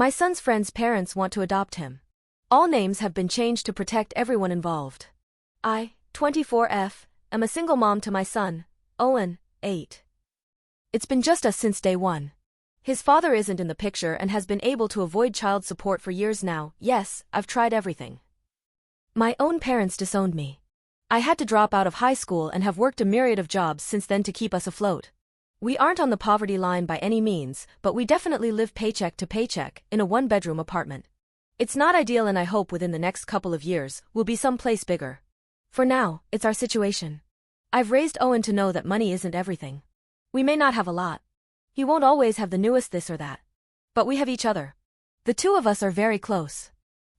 My son's friends' parents want to adopt him. All names have been changed to protect everyone involved. I, 24F, am a single mom to my son, Owen, 8. It's been just us since day one. His father isn't in the picture and has been able to avoid child support for years now. Yes, I've tried everything. My own parents disowned me. I had to drop out of high school and have worked a myriad of jobs since then to keep us afloat. We aren't on the poverty line by any means, but we definitely live paycheck to paycheck in a one-bedroom apartment. It's not ideal, and I hope within the next couple of years we'll be someplace bigger. For now, it's our situation. I've raised Owen to know that money isn't everything. We may not have a lot. He won't always have the newest this or that. But we have each other. The two of us are very close.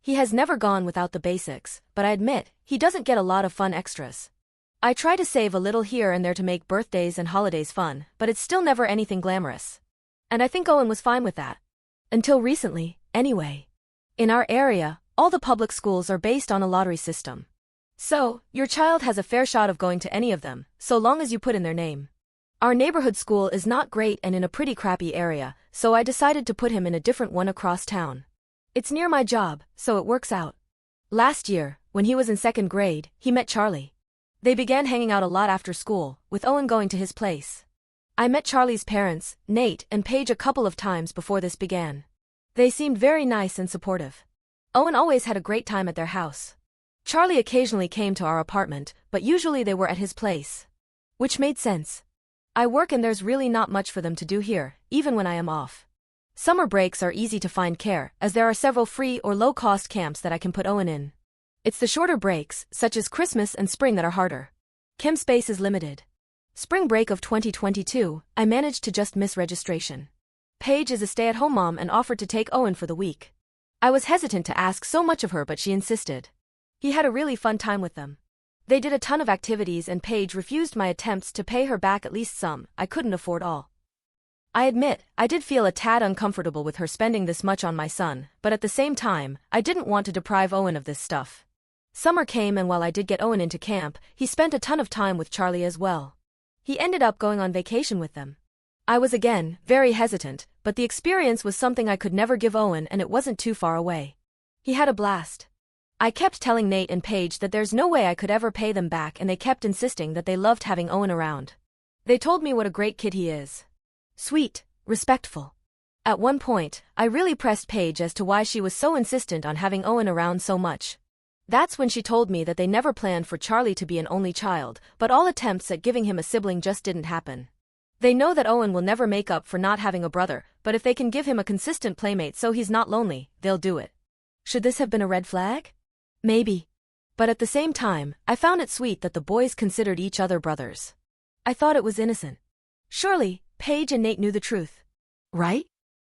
He has never gone without the basics, but I admit, he doesn't get a lot of fun extras. I try to save a little here and there to make birthdays and holidays fun, but it's still never anything glamorous. And I think Owen was fine with that. Until recently, anyway. In our area, all the public schools are based on a lottery system. So, your child has a fair shot of going to any of them, so long as you put in their name. Our neighborhood school is not great and in a pretty crappy area, so I decided to put him in a different one across town. It's near my job, so it works out. Last year, when he was in 2nd grade, he met Charlie. They began hanging out a lot after school, with Owen going to his place. I met Charlie's parents, Nate and Paige, a couple of times before this began. They seemed very nice and supportive. Owen always had a great time at their house. Charlie occasionally came to our apartment, but usually they were at his place. Which made sense. I work and there's really not much for them to do here, even when I am off. Summer breaks are easy to find care, as there are several free or low-cost camps that I can put Owen in. It's the shorter breaks, such as Christmas and spring, that are harder. Camp space is limited. Spring break of 2022, I managed to just miss registration. Paige is a stay-at-home mom and offered to take Owen for the week. I was hesitant to ask so much of her, but she insisted. He had a really fun time with them. They did a ton of activities and Paige refused my attempts to pay her back at least some. I couldn't afford all. I admit, I did feel a tad uncomfortable with her spending this much on my son, but at the same time, I didn't want to deprive Owen of this stuff. Summer came and while I did get Owen into camp, he spent a ton of time with Charlie as well. He ended up going on vacation with them. I was again very hesitant, but the experience was something I could never give Owen and it wasn't too far away. He had a blast. I kept telling Nate and Paige that there's no way I could ever pay them back and they kept insisting that they loved having Owen around. They told me what a great kid he is. Sweet, respectful. At one point, I really pressed Paige as to why she was so insistent on having Owen around so much. That's when she told me that they never planned for Charlie to be an only child, but all attempts at giving him a sibling just didn't happen. They know that Owen will never make up for not having a brother, but if they can give him a consistent playmate so he's not lonely, they'll do it. Should this have been a red flag? Maybe. But at the same time, I found it sweet that the boys considered each other brothers. I thought it was innocent. Surely, Paige and Nate knew the truth. Right?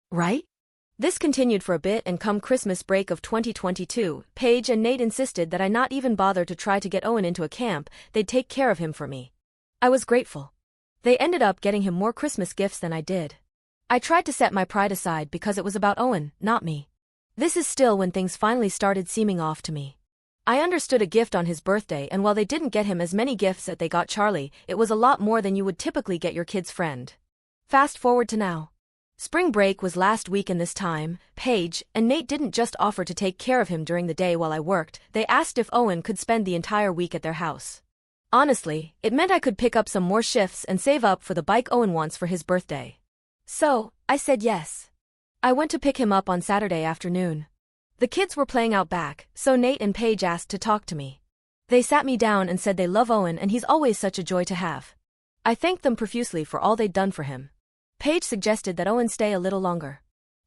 Right? This continued for a bit and come Christmas break of 2022, Paige and Nate insisted that I not even bother to try to get Owen into a camp, they'd take care of him for me. I was grateful. They ended up getting him more Christmas gifts than I did. I tried to set my pride aside because it was about Owen, not me. This is still when things finally started seeming off to me. I understood a gift on his birthday, and while they didn't get him as many gifts as they got Charlie, it was a lot more than you would typically get your kid's friend. Fast forward to now. Spring break was last week and this time, Paige and Nate didn't just offer to take care of him during the day while I worked, they asked if Owen could spend the entire week at their house. Honestly, it meant I could pick up some more shifts and save up for the bike Owen wants for his birthday. So, I said yes. I went to pick him up on Saturday afternoon. The kids were playing out back, so Nate and Paige asked to talk to me. They sat me down and said they love Owen and he's always such a joy to have. I thanked them profusely for all they'd done for him. Paige suggested that Owen stay a little longer.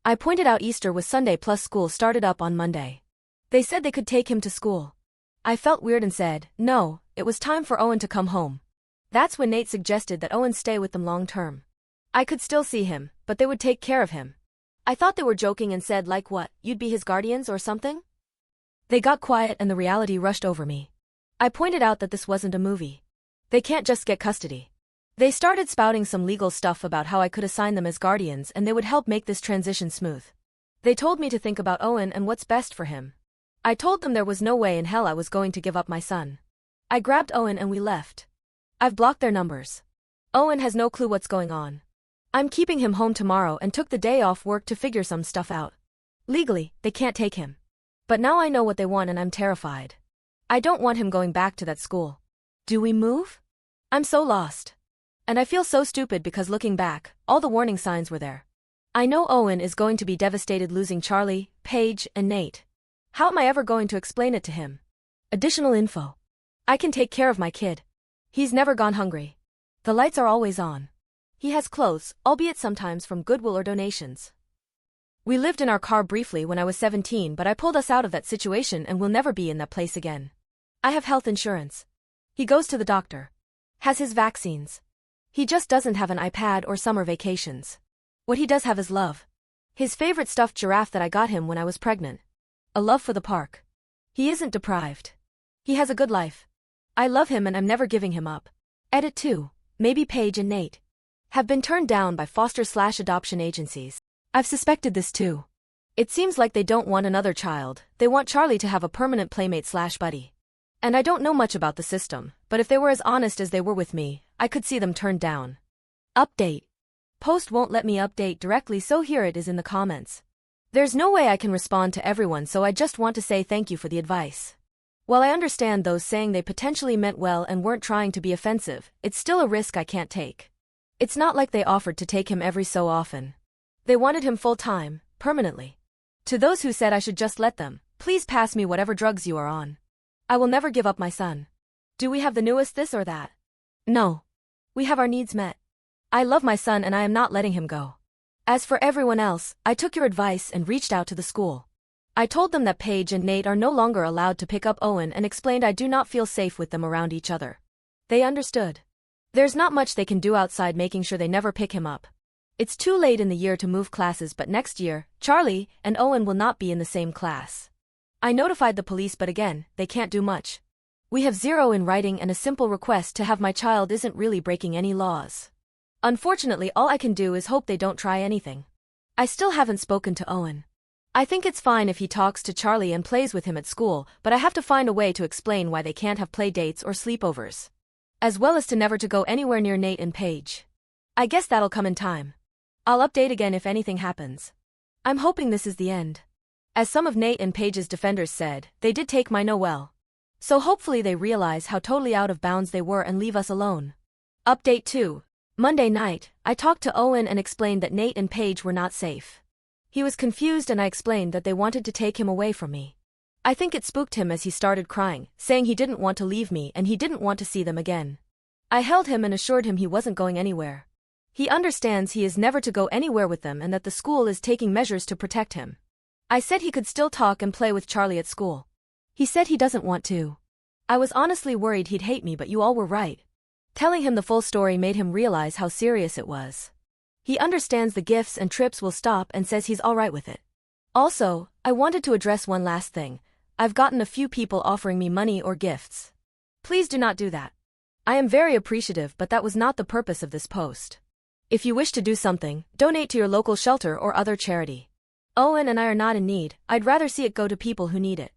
I pointed out Easter was Sunday plus school started up on Monday. They said they could take him to school. I felt weird and said, no, it was time for Owen to come home. That's when Nate suggested that Owen stay with them long term. I could still see him, but they would take care of him. I thought they were joking and said like what, you'd be his guardians or something? They got quiet and the reality rushed over me. I pointed out that this wasn't a movie. They can't just get custody. They started spouting some legal stuff about how I could assign them as guardians and they would help make this transition smooth. They told me to think about Owen and what's best for him. I told them there was no way in hell I was going to give up my son. I grabbed Owen and we left. I've blocked their numbers. Owen has no clue what's going on. I'm keeping him home tomorrow and took the day off work to figure some stuff out. Legally, they can't take him. But now I know what they want and I'm terrified. I don't want him going back to that school. Do we move? I'm so lost. And I feel so stupid because looking back, all the warning signs were there. I know Owen is going to be devastated losing Charlie, Paige, and Nate. How am I ever going to explain it to him? Additional info. I can take care of my kid. He's never gone hungry. The lights are always on. He has clothes, albeit sometimes from Goodwill or donations. We lived in our car briefly when I was 17, but I pulled us out of that situation and will never be in that place again. I have health insurance. He goes to the doctor. Has his vaccines. He just doesn't have an iPad or summer vacations. What he does have is love. His favorite stuffed giraffe that I got him when I was pregnant. A love for the park. He isn't deprived. He has a good life. I love him and I'm never giving him up. Edit 2. Maybe Paige and Nate have been turned down by foster/adoption agencies. I've suspected this too. It seems like they don't want another child, they want Charlie to have a permanent playmate/buddy. And I don't know much about the system, but if they were as honest as they were with me, I could see them turned down. Update. Post won't let me update directly, so here it is in the comments. There's no way I can respond to everyone, so I just want to say thank you for the advice. While I understand those saying they potentially meant well and weren't trying to be offensive, it's still a risk I can't take. It's not like they offered to take him every so often. They wanted him full-time, permanently. To those who said I should just let them, please pass me whatever drugs you are on. I will never give up my son. Do we have the newest this or that? No. We have our needs met. I love my son and I am not letting him go. As for everyone else, I took your advice and reached out to the school. I told them that Paige and Nate are no longer allowed to pick up Owen and explained I do not feel safe with them around each other. They understood. There's not much they can do outside making sure they never pick him up. It's too late in the year to move classes, but next year, Charlie and Owen will not be in the same class. I notified the police, but again, they can't do much. We have zero in writing and a simple request to have my child isn't really breaking any laws. Unfortunately, all I can do is hope they don't try anything. I still haven't spoken to Owen. I think it's fine if he talks to Charlie and plays with him at school, but I have to find a way to explain why they can't have play dates or sleepovers. As well as to never to go anywhere near Nate and Paige. I guess that'll come in time. I'll update again if anything happens. I'm hoping this is the end. As some of Nate and Paige's defenders said, they did take my no well. So hopefully they realize how totally out of bounds they were and leave us alone. Update 2. Monday night, I talked to Owen and explained that Nate and Paige were not safe. He was confused and I explained that they wanted to take him away from me. I think it spooked him as he started crying, saying he didn't want to leave me and he didn't want to see them again. I held him and assured him he wasn't going anywhere. He understands he is never to go anywhere with them and that the school is taking measures to protect him. I said he could still talk and play with Charlie at school. He said he doesn't want to. I was honestly worried he'd hate me, but you all were right. Telling him the full story made him realize how serious it was. He understands the gifts and trips will stop and says he's alright with it. Also, I wanted to address one last thing. I've gotten a few people offering me money or gifts. Please do not do that. I am very appreciative, but that was not the purpose of this post. If you wish to do something, donate to your local shelter or other charity. Owen and I are not in need, I'd rather see it go to people who need it.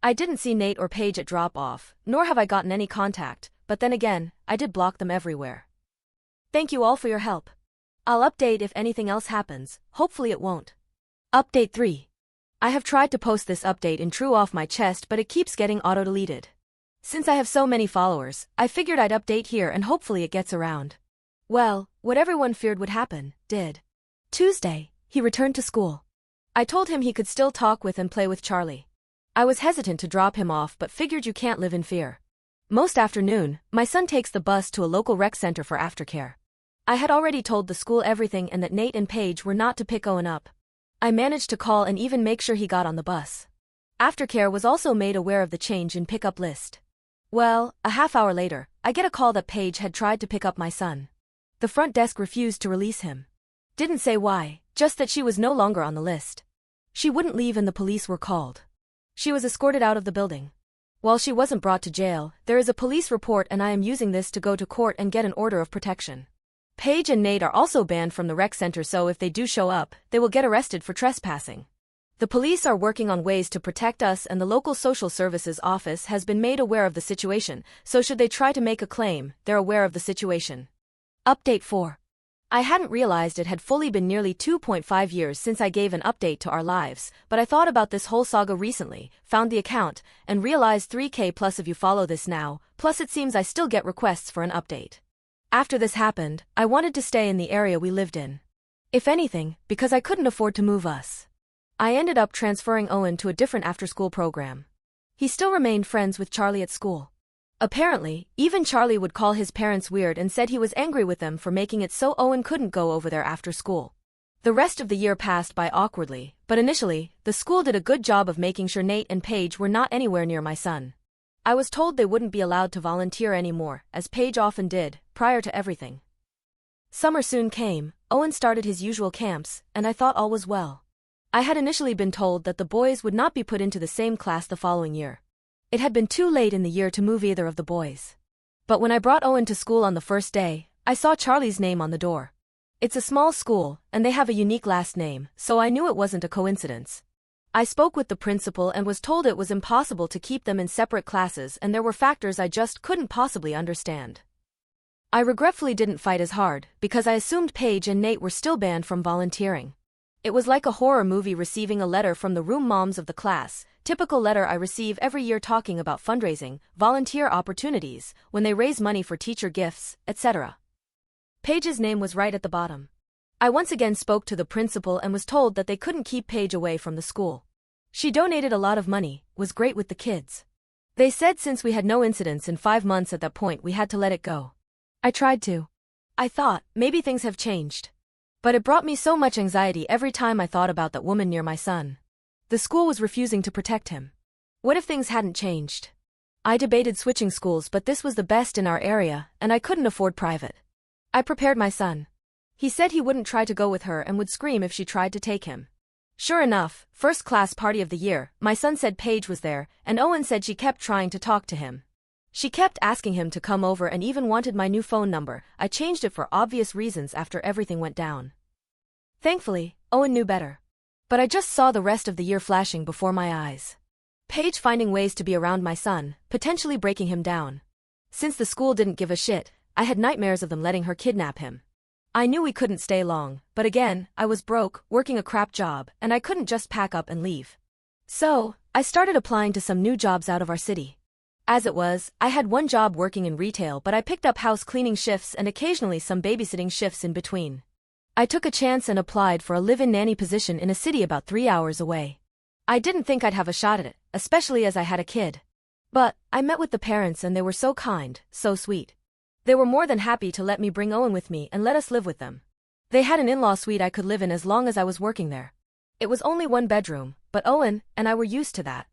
I didn't see Nate or Paige at drop-off, nor have I gotten any contact, but then again, I did block them everywhere. Thank you all for your help. I'll update if anything else happens, hopefully it won't. Update 3. I have tried to post this update in true off my chest, but it keeps getting auto-deleted. Since I have so many followers, I figured I'd update here and hopefully it gets around. Well, what everyone feared would happen, did. Tuesday, he returned to school. I told him he could still talk with and play with Charlie. I was hesitant to drop him off but figured you can't live in fear. Most afternoon, my son takes the bus to a local rec center for aftercare. I had already told the school everything and that Nate and Paige were not to pick Owen up. I managed to call and even make sure he got on the bus. Aftercare was also made aware of the change in pickup list. Well, a half hour later, I get a call that Paige had tried to pick up my son. The front desk refused to release him. Didn't say why, just that she was no longer on the list. She wouldn't leave and the police were called. She was escorted out of the building. While she wasn't brought to jail, there is a police report and I am using this to go to court and get an order of protection. Paige and Nate are also banned from the rec center, so if they do show up, they will get arrested for trespassing. The police are working on ways to protect us and the local social services office has been made aware of the situation, so should they try to make a claim, they're aware of the situation. Update 4. I hadn't realized it had fully been nearly 2.5 years since I gave an update to our lives, but I thought about this whole saga recently, found the account, and realized 3K plus of you follow this now, plus it seems I still get requests for an update. After this happened, I wanted to stay in the area we lived in. If anything, because I couldn't afford to move us. I ended up transferring Owen to a different after-school program. He still remained friends with Charlie at school. Apparently, even Charlie would call his parents weird and said he was angry with them for making it so Owen couldn't go over there after school. The rest of the year passed by awkwardly, but initially, the school did a good job of making sure Nate and Paige were not anywhere near my son. I was told they wouldn't be allowed to volunteer anymore, as Paige often did, prior to everything. Summer soon came, Owen started his usual camps, and I thought all was well. I had initially been told that the boys would not be put into the same class the following year. It had been too late in the year to move either of the boys. But when I brought Owen to school on the first day, I saw Charlie's name on the door. It's a small school, and they have a unique last name, so I knew it wasn't a coincidence. I spoke with the principal and was told it was impossible to keep them in separate classes and there were factors I just couldn't possibly understand. I regretfully didn't fight as hard, because I assumed Paige and Nate were still banned from volunteering. It was like a horror movie receiving a letter from the room moms of the class, typical letter I receive every year talking about fundraising, volunteer opportunities, when they raise money for teacher gifts, etc. Paige's name was right at the bottom. I once again spoke to the principal and was told that they couldn't keep Paige away from the school. She donated a lot of money, was great with the kids. They said since we had no incidents in 5 months at that point we had to let it go. I tried to. I thought, maybe things have changed. But it brought me so much anxiety every time I thought about that woman near my son. The school was refusing to protect him. What if things hadn't changed? I debated switching schools, but this was the best in our area, and I couldn't afford private. I prepared my son. He said he wouldn't try to go with her and would scream if she tried to take him. Sure enough, first class party of the year, my son said Paige was there, and Owen said she kept trying to talk to him. She kept asking him to come over and even wanted my new phone number. I changed it for obvious reasons after everything went down. Thankfully, Owen knew better. But I just saw the rest of the year flashing before my eyes. Paige finding ways to be around my son, potentially breaking him down. Since the school didn't give a shit, I had nightmares of them letting her kidnap him. I knew we couldn't stay long, but again, I was broke, working a crap job, and I couldn't just pack up and leave. So, I started applying to some new jobs out of our city. As it was, I had one job working in retail, but I picked up house cleaning shifts and occasionally some babysitting shifts in between. I took a chance and applied for a live-in nanny position in a city about 3 hours away. I didn't think I'd have a shot at it, especially as I had a kid. But, I met with the parents and they were so kind, so sweet. They were more than happy to let me bring Owen with me and let us live with them. They had an in-law suite I could live in as long as I was working there. It was only 1 bedroom, but Owen and I were used to that.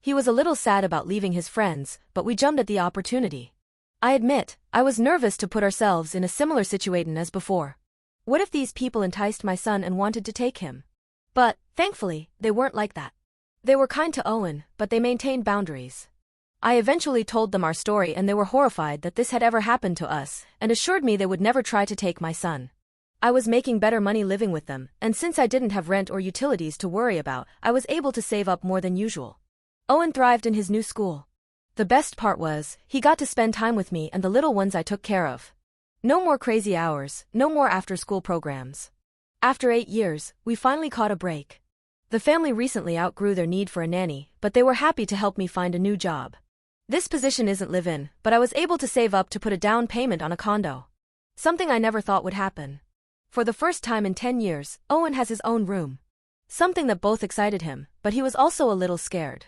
He was a little sad about leaving his friends, but we jumped at the opportunity. I admit, I was nervous to put ourselves in a similar situation as before. What if these people enticed my son and wanted to take him? But, thankfully, they weren't like that. They were kind to Owen, but they maintained boundaries. I eventually told them our story and they were horrified that this had ever happened to us, and assured me they would never try to take my son. I was making better money living with them, and since I didn't have rent or utilities to worry about, I was able to save up more than usual. Owen thrived in his new school. The best part was, he got to spend time with me and the little ones I took care of. No more crazy hours, no more after-school programs. After 8 years, we finally caught a break. The family recently outgrew their need for a nanny, but they were happy to help me find a new job. This position isn't live-in, but I was able to save up to put a down payment on a condo. Something I never thought would happen. For the first time in 10 years, Owen has his own room. Something that both excited him, but he was also a little scared.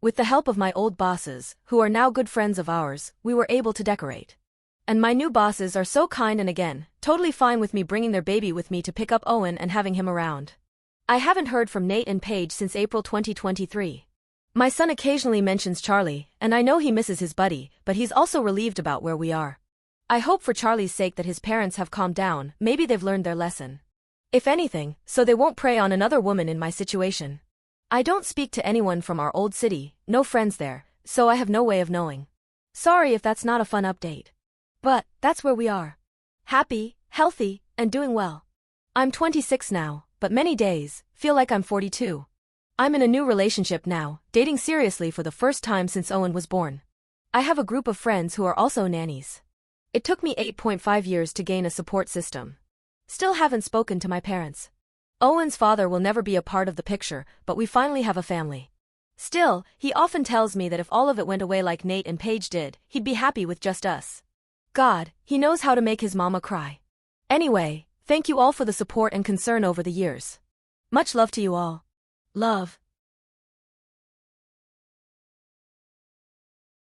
With the help of my old bosses, who are now good friends of ours, we were able to decorate. And my new bosses are so kind and again, totally fine with me bringing their baby with me to pick up Owen and having him around. I haven't heard from Nate and Paige since April 2023. My son occasionally mentions Charlie, and I know he misses his buddy, but he's also relieved about where we are. I hope for Charlie's sake that his parents have calmed down, maybe they've learned their lesson. If anything, so they won't prey on another woman in my situation. I don't speak to anyone from our old city, no friends there, so I have no way of knowing. Sorry if that's not a fun update. But, that's where we are. Happy, healthy, and doing well. I'm 26 now, but many days, feel like I'm 42. I'm in a new relationship now, dating seriously for the first time since Owen was born. I have a group of friends who are also nannies. It took me 8.5 years to gain a support system. Still haven't spoken to my parents. Owen's father will never be a part of the picture, but we finally have a family. Still, he often tells me that if all of it went away like Nate and Paige did, he'd be happy with just us. God, he knows how to make his mama cry. Anyway, thank you all for the support and concern over the years. Much love to you all. Love.